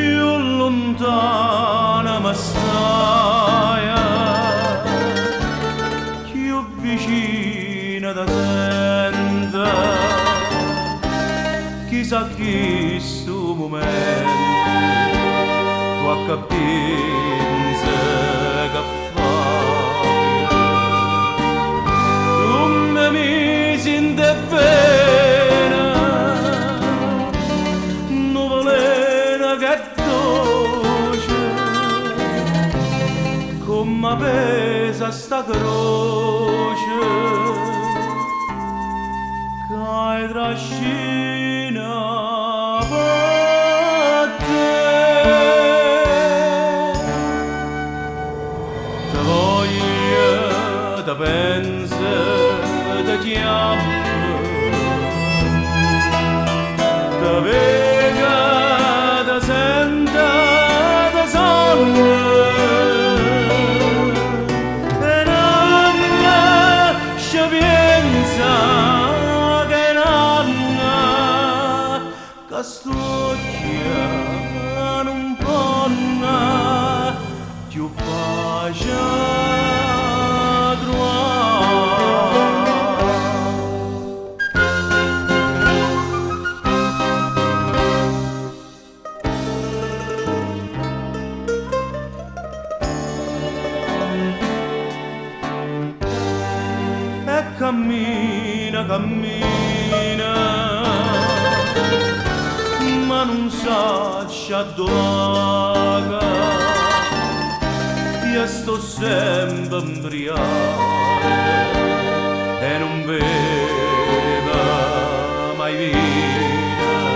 più lontana ma stai, più vicina da senta, chissà chi sto momento tu a capinze che fai, tu mi senti bene, nuvolena che dolce, come pesa sta croce, che hai trascina per te. Te voglio, te penso, te chiamo, te vedo, te sento, te sogno. E nanna, ci pensa che nanna, che stucchia non ponna più pace e cammina, cammina, ma non sa dove va. Io sto sempre imbriaco e non bevo mai vino.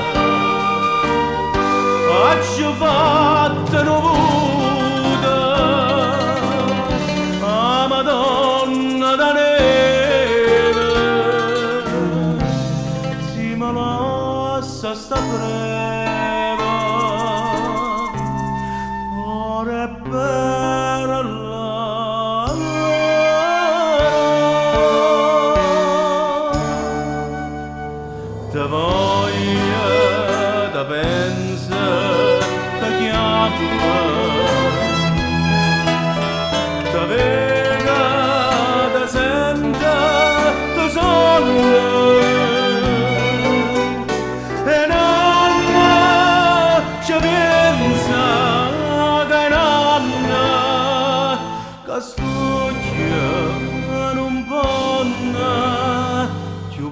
Faccio fatta nuda, a Madonna da neve, si me lascia sta breve, ora è per la te voglio, te penso, te chiamo, te vedo, te sento, te sogno. E nanna, ci pensa che nanna, che stucchia non ponna più